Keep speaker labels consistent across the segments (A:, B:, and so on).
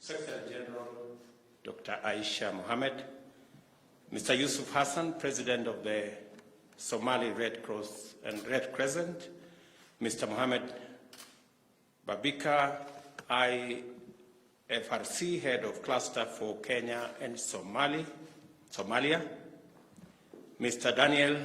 A: Secretary General Dr. Aisha Mohammed, Mr. Yusuf Hassan, President of the Somali Red Cross and Red Crescent, Mr. Mohammed Babika, IFRC Head of Cluster for Kenya and Somalia, Mr. Daniel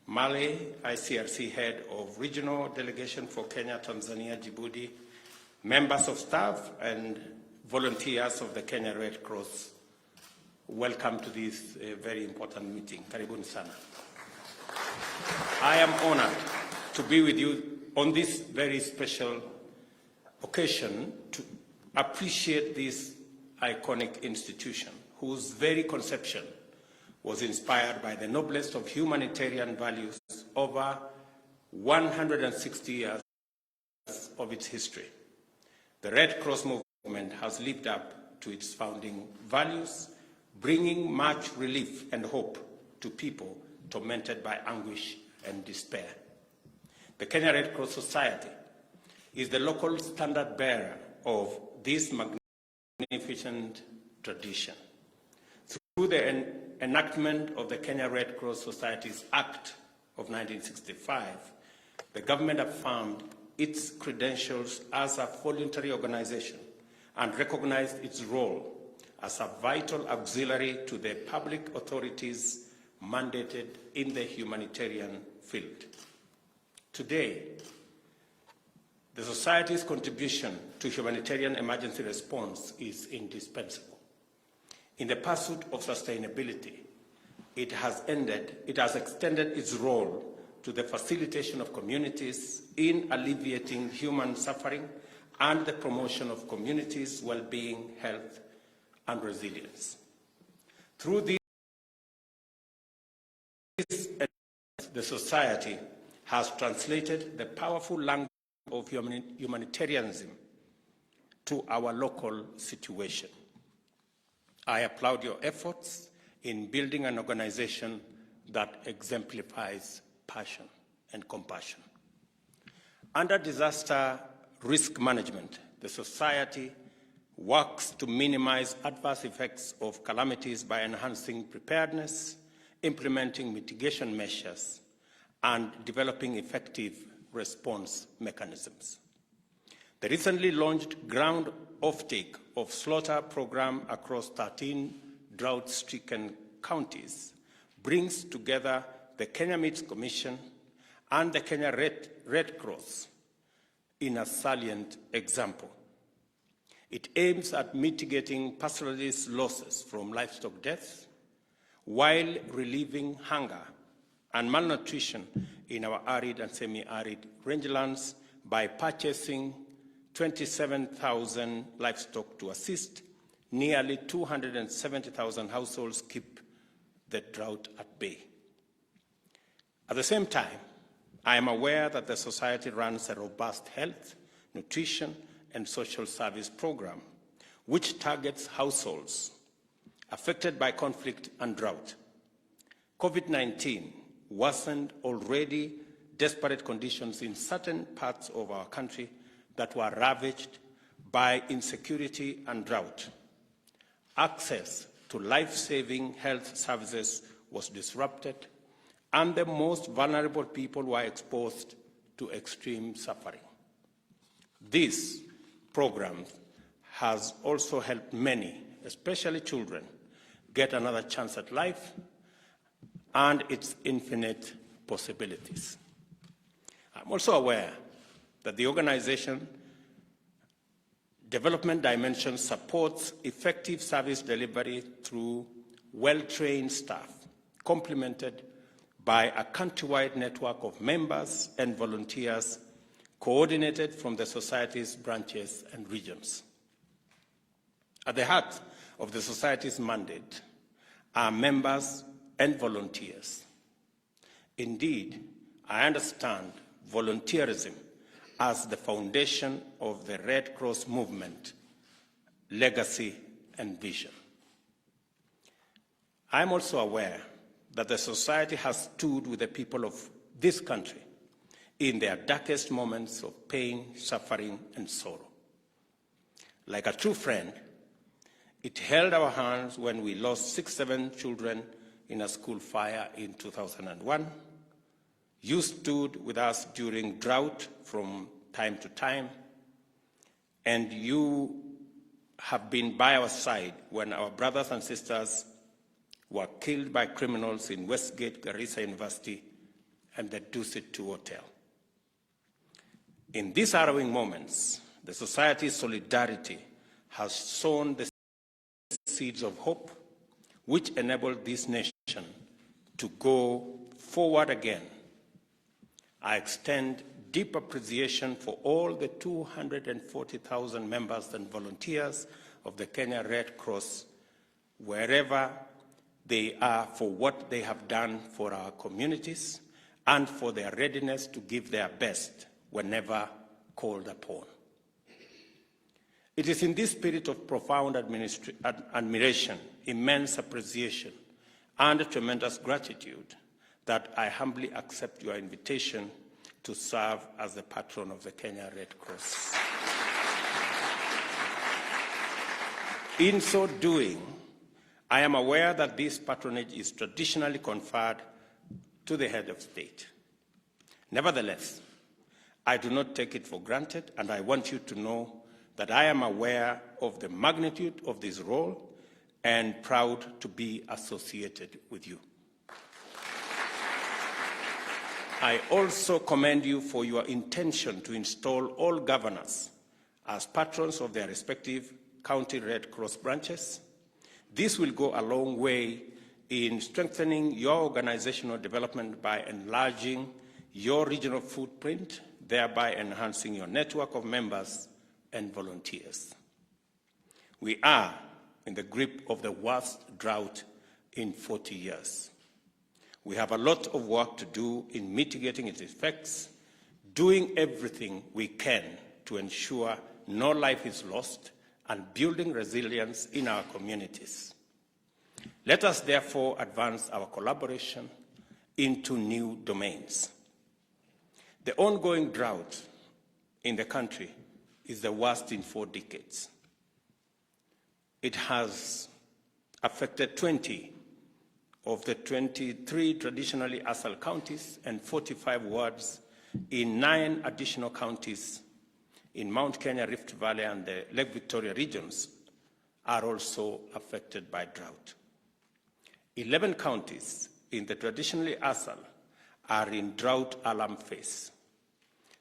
A: Male, ICRC Head of Regional Delegation for Kenya, Tanzania, Djibouti, members of staff and volunteers of the Kenya Red Cross, welcome to this very important meeting. Karibuni sana. I am honored to be with you on this very special occasion to appreciate this iconic institution whose very conception was inspired by the noblest of humanitarian values over 160 years of its history. The Red Cross movement has lived up to its founding values, bringing much relief and hope to people tormented by anguish and despair. The Kenya Red Cross Society is the local standard bearer of this magnificent tradition. Through the enactment of the Kenya Red Cross Societies Act of 1965, the government affirmed its credentials as a voluntary organization and recognized its role as a vital auxiliary to the public authorities mandated in the humanitarian field. Today, the Society's contribution to humanitarian emergency response is indispensable. In the pursuit of sustainability, it has extended its role to the facilitation of communities in alleviating human suffering and the promotion of communities' well-being, health, and resilience. Through this, the Society has translated the powerful language of humanitarianism to our local situation. I applaud your efforts in building an organization that exemplifies passion and compassion. Under disaster risk management, the Society works to minimize adverse effects of calamities by enhancing preparedness, implementing mitigation measures, and developing effective response mechanisms. The recently launched ground offtake of slaughter program across 13 drought-stricken counties brings together the Kenya Meats Commission and the Kenya Red Cross in a salient example. It aims at mitigating pastoralist losses from livestock deaths while relieving hunger and malnutrition in our arid and semi-arid rangelands by purchasing 27,000 livestock to assist nearly 270,000 households keep the drought at bay. At the same time, I am aware that the Society runs a robust health, nutrition, and social service program, which targets households affected by conflict and drought. COVID-19 worsened already desperate conditions in certain parts of our country that were ravaged by insecurity and drought. Access to life-saving health services was disrupted, and the most vulnerable people were exposed to extreme suffering. This program has also helped many, especially children, get another chance at life and its infinite possibilities. I'm also aware that the organization development dimension supports effective service delivery through well-trained staff, complemented by a countrywide network of members and volunteers coordinated from the Society's branches and regions. At the heart of the Society's mandate are members and volunteers. Indeed, I understand volunteerism as the foundation of the Red Cross movement, legacy, and vision. I am also aware that the Society has stood with the people of this country in their darkest moments of pain, suffering, and sorrow. Like a true friend, it held our hands when we lost 6-7 children in a school fire in 2001. You stood with us during drought from time to time, and you have been by our side when our brothers and sisters were killed by criminals in Westgate, Garissa University, and the Dusit 2 Hotel. In these harrowing moments, the society's solidarity has sown the seeds of hope, which enabled this nation to go forward again. I extend deep appreciation for all the 240,000 members and volunteers of the Kenya Red Cross, wherever they are, for what they have done for our communities and for their readiness to give their best whenever called upon. It is in this spirit of profound admiration, immense appreciation, and tremendous gratitude that I humbly accept your invitation to serve as the patron of the Kenya Red Cross. In so doing, I am aware that this patronage is traditionally conferred to the head of state. Nevertheless, I do not take it for granted, and I want you to know that I am aware of the magnitude of this role and proud to be associated with you. I also commend you for your intention to install all governors as patrons of their respective county Red Cross branches. This will go a long way in strengthening your organizational development by enlarging your regional footprint, thereby enhancing your network of members and volunteers. We are in the grip of the worst drought in 40 years. We have a lot of work to do in mitigating its effects, doing everything we can to ensure no life is lost, and building resilience in our communities. Let us therefore advance our collaboration into new domains. The ongoing drought in the country is the worst in 4 decades. It has affected 20 of the 23 traditionally ASAL counties and 45 wards in 9 additional counties in Mount Kenya, Rift Valley, and the Lake Victoria regions are also affected by drought. 11 counties in the traditionally ASAL are in drought alarm phase.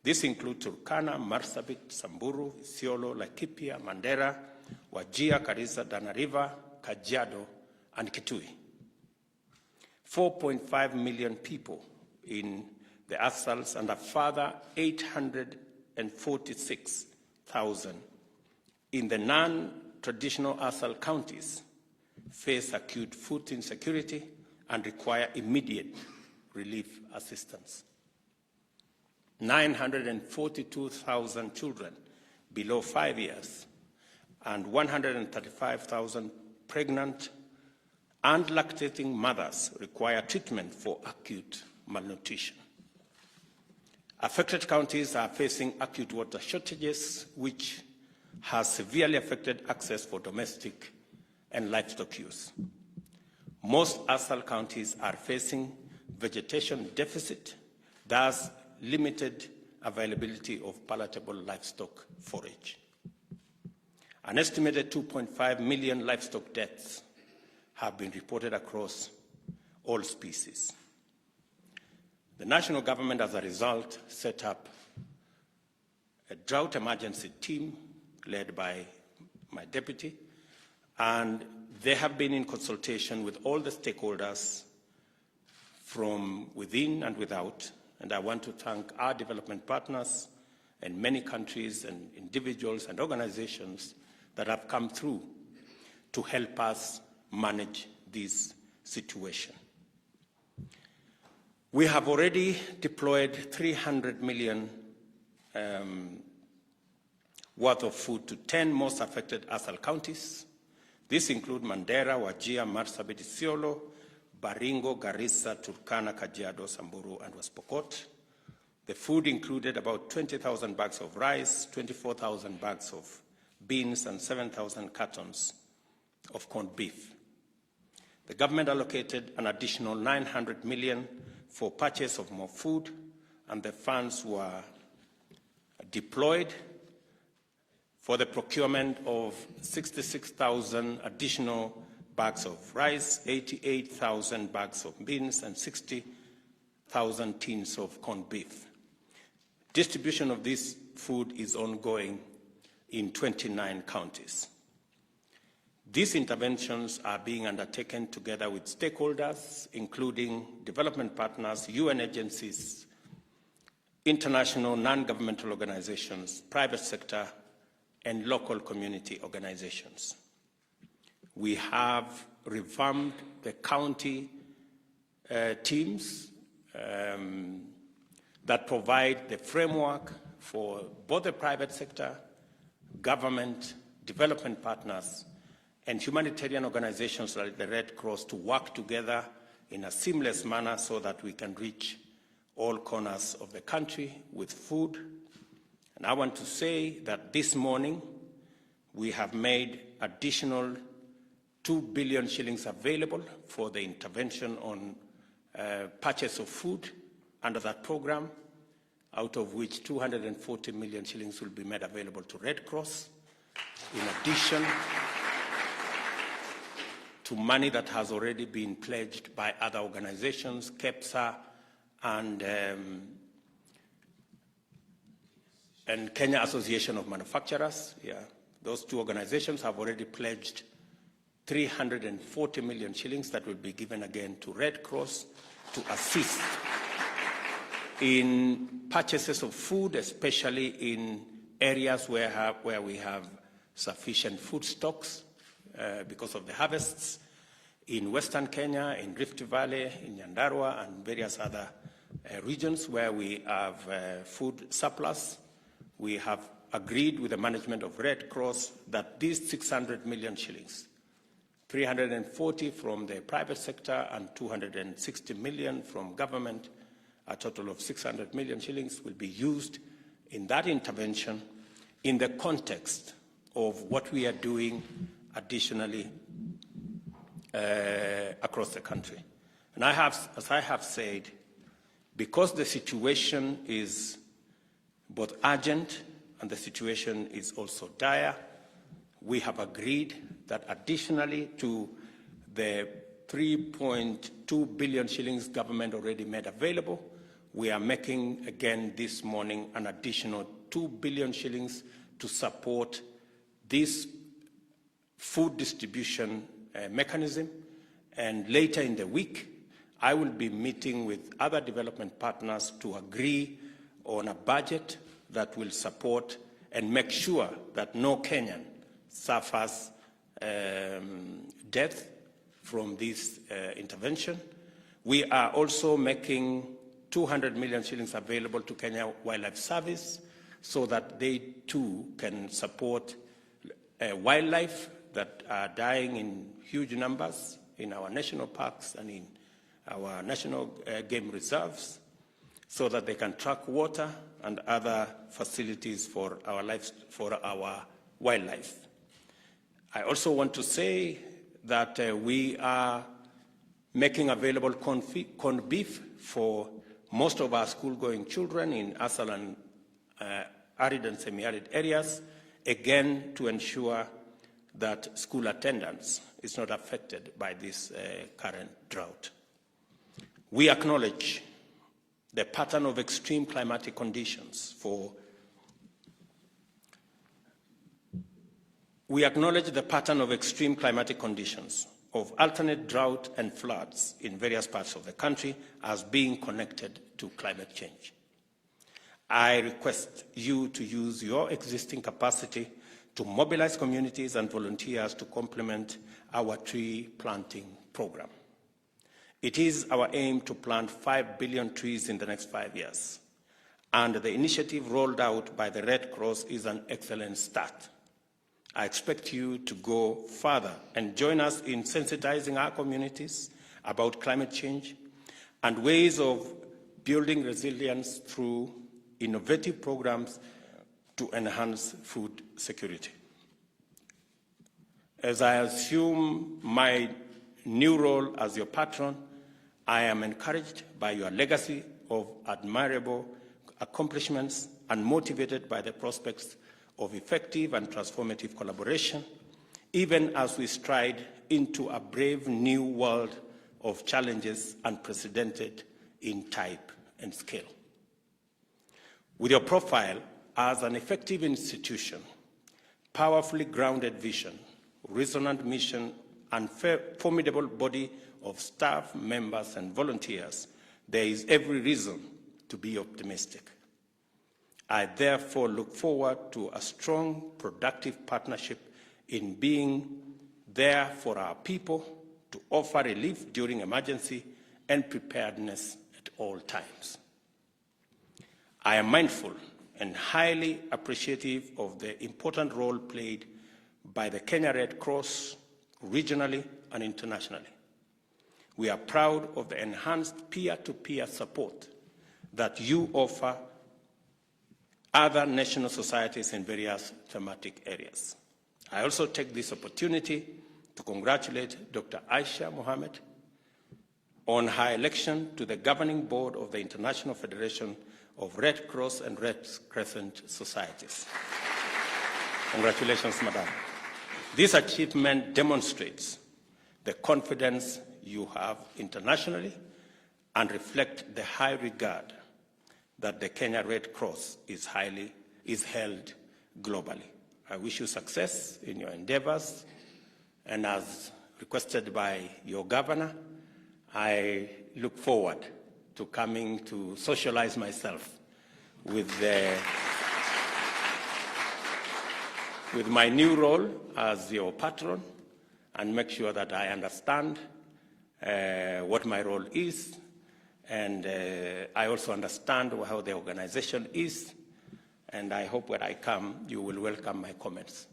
A: This includes Turkana, Marsabit, Samburu, Isiolo, Laikipia, Mandera, Wajir, Garissa, Tana River, Kajiado, and Kitui. 4.5 million people in the ASALs and a further 846,000 in the non-traditional ASAL counties face acute food insecurity and require immediate relief assistance. 942,000 children below 5 years and 135,000 pregnant and lactating mothers require treatment for acute malnutrition. Affected counties are facing acute water shortages, which has severely affected access for domestic and livestock use. Most ASAL counties are facing vegetation deficit, thus limited availability of palatable livestock forage. An estimated 2.5 million livestock deaths have been reported across all species. The national government, as a result, set up a drought emergency team led by my deputy, and they have been in consultation with all the stakeholders from within and without, and I want to thank our development partners and many countries and individuals and organizations that have come through to help us manage this situation. We have already deployed 300 million worth of food to 10 most affected ASAL counties. This includes Mandera, Wajir, Marsabit, Isiolo, Baringo, Garissa, Turkana, Kajiado, Samburu, and West Pokot. The food included about 20,000 bags of rice, 24,000 bags of beans, and 7,000 cartons of corned beef. The government allocated an additional 900 million for purchase of more food, and the funds were deployed for the procurement of 66,000 additional bags of rice, 88,000 bags of beans, and 60,000 tins of corned beef. Distribution of this food is ongoing in 29 counties. These interventions are being undertaken together with stakeholders, including development partners, UN agencies, international non-governmental organizations, private sector, and local community organizations. We have revamped the county teams that provide the framework for both the private sector, government, development partners, and humanitarian organizations like the Red Cross to work together in a seamless manner so that we can reach all corners of the country with food. And I want to say that this morning we have made additional 2 billion shillings available for the intervention on purchase of food under that program, out of which 240 million shillings will be made available to Red Cross, in addition to money that has already been pledged by other organizations, KEPSA and Kenya Association of Manufacturers. Yeah, those two organizations have already pledged 340 million shillings that will be given again to Red Cross to assist in purchases of food, especially in areas where we have sufficient food stocks because of the harvests in Western Kenya, in Rift Valley, in Nyandarua, and various other regions where we have food surplus. We have agreed with the management of Red Cross that these 600 million shillings, 340 from the private sector and 260 million from government, a total of 600 million shillings will be used in that intervention in the context of what we are doing additionally across the country. And as I have said, because the situation is both urgent and the situation is also dire, we have agreed that additionally to the 3.2 billion shillings government already made available, we are making again this morning an additional 2 billion shillings to support this food distribution mechanism. And later in the week, I will be meeting with other development partners to agree on a budget that will support and make sure that no Kenyan suffers death from this intervention. We are also making 200 million shillings available to Kenya Wildlife Service so that they too can support wildlife that are dying in huge numbers in our national parks and in our national game reserves, so that they can track water and other facilities for our wildlife. I also want to say that we are making available corned beef for most of our school-going children in ASAL and arid and semi-arid areas, again to ensure that school attendance is not affected by this current drought. We acknowledge the pattern of extreme climatic conditions of alternate drought and floods in various parts of the country as being connected to climate change. I request you to use your existing capacity to mobilize communities and volunteers to complement our tree planting program. It is our aim to plant 5 billion trees in the next 5 years, and the initiative rolled out by the Red Cross is an excellent start. I expect you to go further and join us in sensitizing our communities about climate change and ways of building resilience through innovative programs to enhance food security. As I assume my new role as your patron, I am encouraged by your legacy of admirable accomplishments and motivated by the prospects of effective and transformative collaboration, even as we stride into a brave new world of challenges unprecedented in type and scale. With your profile as an effective institution, powerfully grounded vision, resonant mission, and formidable body of staff, members, and volunteers, there is every reason to be optimistic. I therefore look forward to a strong, productive partnership in being there for our people to offer relief during emergency and preparedness at all times. I am mindful and highly appreciative of the important role played by the Kenya Red Cross regionally and internationally. We are proud of the enhanced peer-to-peer support that you offer other national societies in various thematic areas. I also take this opportunity to congratulate Dr. Aisha Mohammed on her election to the governing board of the International Federation of Red Cross and Red Crescent Societies. Congratulations, Madam. This achievement demonstrates the confidence you have internationally and reflects the high regard that the Kenya Red Cross is held globally. I wish you success in your endeavors, and as requested by your governor, I look forward to coming to socialize myself with my new role as your patron and make sure that I understand what my role is, and I also understand how the organization is, and I hope when I come, you will welcome my comments.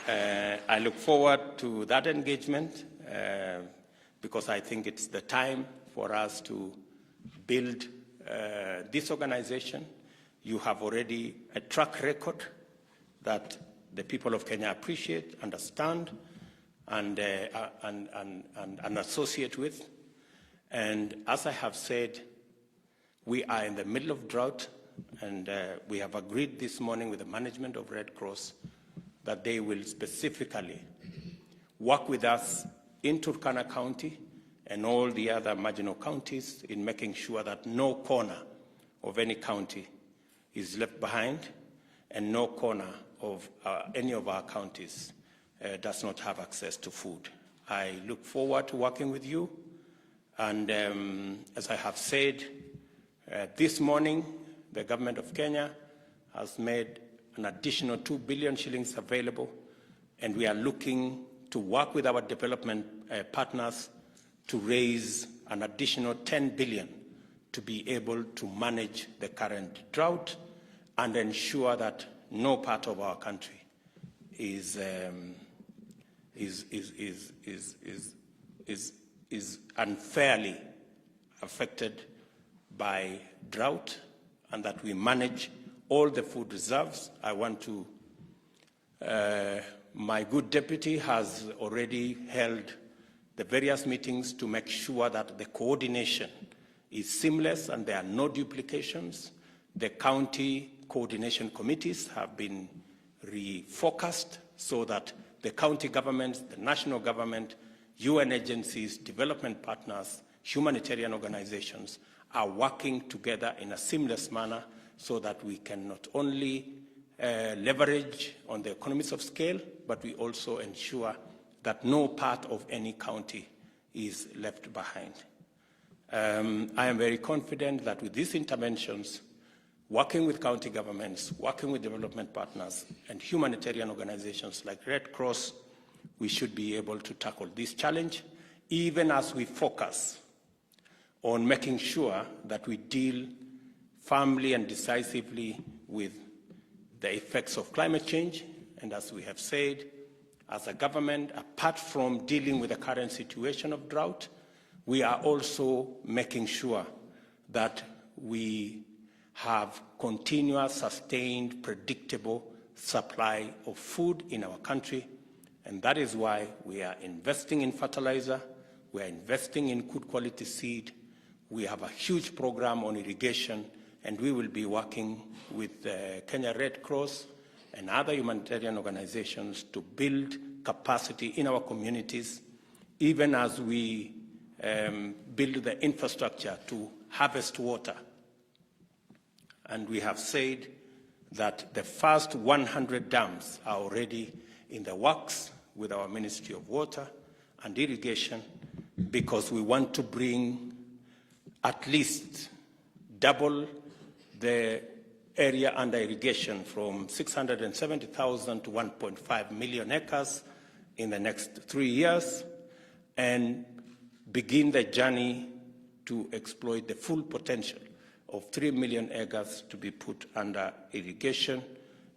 A: I look forward to that engagement because I think it's the time for us to build this organization. You have already a track record that the people of Kenya appreciate, understand, and associate with. And as I have said, we are in the middle of drought, and we have agreed this morning with the management of Red Cross that they will specifically work with us in Turkana County and all the other marginal counties in making sure that no corner of any county is left behind and no corner of any of our counties does not have access to food. I look forward to working with you, and as I have said, this morning the government of Kenya has made an additional 2 billion shillings available, and we are looking to work with our development partners to raise an additional 10 billion to be able to manage the current drought and ensure that no part of our country is unfairly affected by drought, and that we manage all the food reserves. I want to, my good deputy has already held the various meetings to make sure that the coordination is seamless and there are no duplications. The county coordination committees have been refocused so that the county governments, the national government, UN agencies, development partners, humanitarian organizations are working together in a seamless manner so that we can not only leverage on the economies of scale, but we also ensure that no part of any county is left behind. I am very confident that with these interventions, working with county governments, working with development partners, and humanitarian organizations like Red Cross, we should be able to tackle this challenge, even as we focus on making sure that we deal firmly and decisively with the effects of climate change. And as we have said, as a government, apart from dealing with the current situation of drought, we are also making sure that we have continuous, sustained, predictable supply of food in our country, and that is why we are investing in fertilizer, we are investing in good quality seed, we have a huge program on irrigation, and we will be working with the Kenya Red Cross and other humanitarian organizations to build capacity in our communities, even as we build the infrastructure to harvest water. And we have said that the first 100 dams are already in the works with our Ministry of Water and Irrigation, because we want to bring at least double the area under irrigation from 670,000 to 1.5 million acres in the next 3 years, and begin the journey to exploit the full potential of 3 million acres to be put under irrigation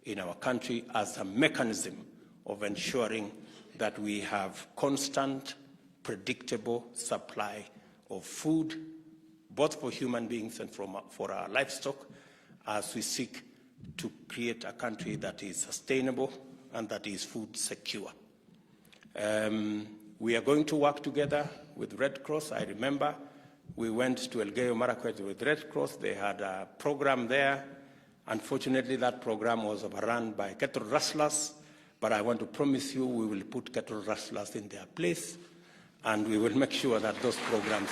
A: in our country as a mechanism of ensuring that we have constant, predictable supply of food, both for human beings and for our livestock, as we seek to create a country that is sustainable and that is food secure. We are going to work together with Red Cross. I remember we went to Elgeyo Marakwet with Red Cross. They had a program there. Unfortunately, that program was overrun by cattle rustlers, but I want to promise you we will put cattle rustlers in their place, and we will make sure that those programs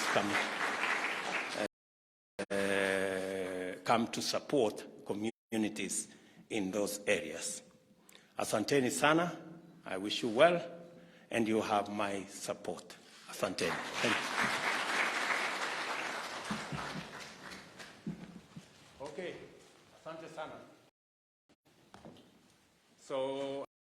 A: come to support communities in those areas. Asanteni sana. I wish you well, and you have my support. Asanteni. Thank you. Okay, asante sana. So